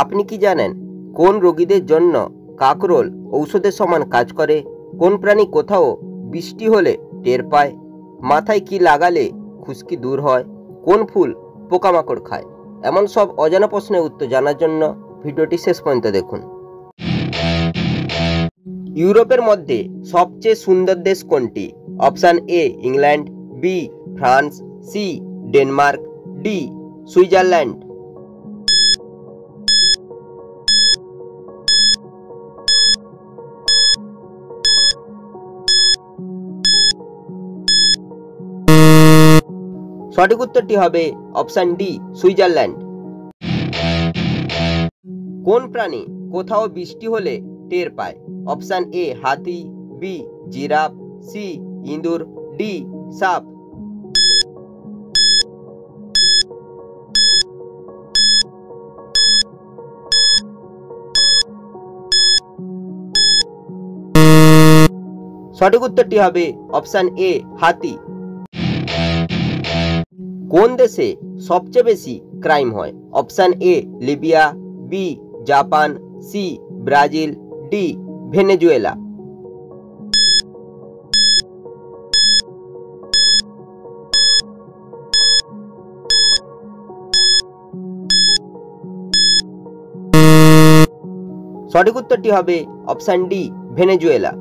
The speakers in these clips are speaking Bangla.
আপনি কি জানেন কোন রোগীদের জন্য কাকরোল ঔষধের সমান কাজ করে? কোন প্রাণী কোথাও বৃষ্টি হলে টের পায়? মাথায় কি লাগালে খুশকি দূর হয়? কোন ফুল পোকামাকড় খায়? এমন সব অজানা প্রশ্নের উত্তর জানার জন্য ভিডিওটি শেষ পর্যন্ত দেখুন। ইউরোপের মধ্যে সবচেয়ে সুন্দর দেশ কোনটি? Option A England, B France, C Denmark, D Switzerland. সঠিক উত্তরটি হবে অপশান ডি সুইজারল্যান্ড। কোন প্রাণী কোথাও বৃষ্টি হলে টের পায়? অপশান এ হাতি, বি জিরাফ, সি ইঁদুর, ডি সাপ। সঠিক উত্তরটি হবে অপশান এ হাতি। কোন দেশে সবচেয়ে বেশি ক্রাইম হয়? Option A Libya, B Japan, C Brazil, D Venezuela. সঠিক উত্তরটি হবে অপশান ডি ভেনেজুয়েলা।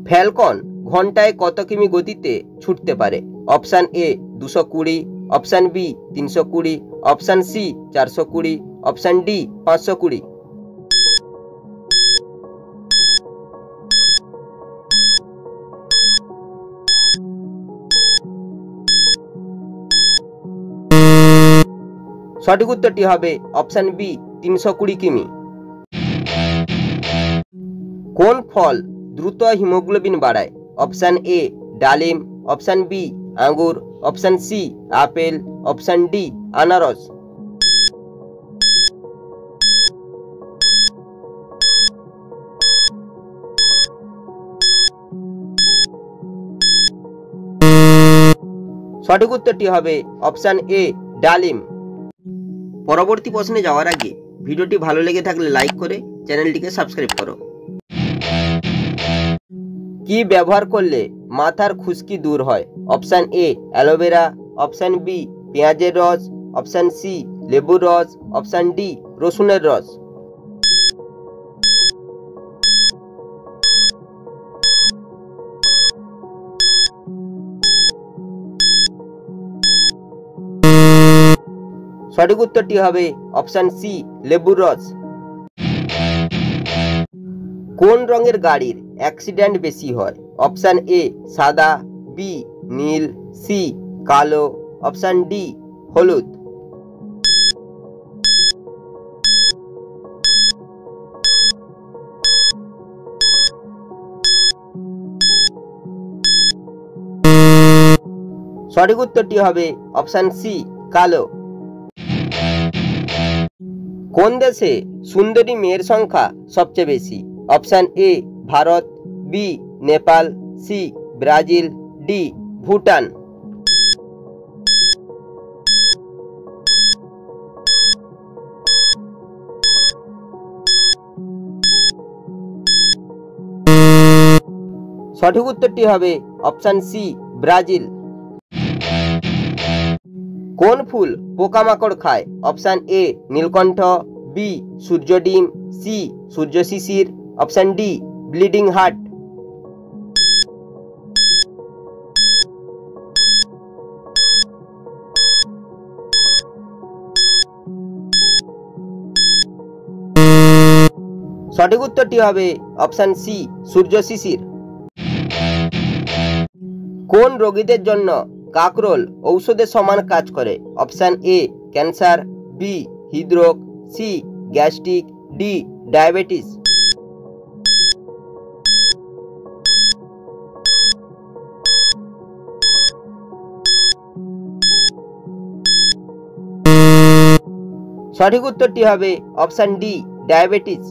ফ্যালকন ঘন্টায় কত কিমি গতিতে ছুটতে পারে? Option A 220, option B 320, option C 420, option D 520। সঠিক উত্তরটি হবে অপশান বি 320 কিমি। কোন ফল দ্রুত হিমোগ্লোবিন বাড়ায়? অপশান এ ডালিম, অপশান বি আঙ্গুর, option C apple, option D আনারস। সঠিক উত্তরটি হবে অপশান এ ডালিম। পরবর্তী প্রশ্নে যাওয়ার আগে ভিডিওটি ভালো লেগে থাকলে লাইক করে চ্যানেলটিকে সাবস্ক্রাইব করো। কি ব্যবহার করলে মাথার খুশকি দূর হয়? অপশান এ অ্যালোভেরা, অপশান বি পেঁয়াজের রস, অপশান সি লেবুর রস, অপশান ডি রসুনের রস। সঠিক উত্তরটি হবে অপশান সি লেবুর রস। কোন রঙের গাড়ির অ্যাক্সিডেন্ট বেশি হয়? অপশান এ সাদা, বি নীল, সি কালো, অপশান ডি হলুদ। সঠিক উত্তরটি হবে অপশান সি কালো। কোন দেশে সুন্দরী মেয়ের সংখ্যা সবচেয়ে বেশি? Option A Bharat, B Nepal, C Brazil, D Bhutan. সঠিক উত্তরটি হবে অপশান সি ব্রাজিল। কোন ফুল পোকামাকড় খায়? অপশান এ নীলকণ্ঠ, বি সূর্য ডিম, সি সূর্য শিশির, অপশান ডি ব্লিডিং হার্ট। সঠিক উত্তরটি হবে অপশান সি সূর্য শিশির। কোন রোগীদের জন্য কাকরোল ঔষধের সমান কাজ করে? অপশান এ ক্যান্সার, বি হৃদরোগ, সি গ্যাস্ট্রিক, ডি ডায়াবেটিস। সঠিক উত্তরটি হবে অপশান ডি ডায়াবেটিস।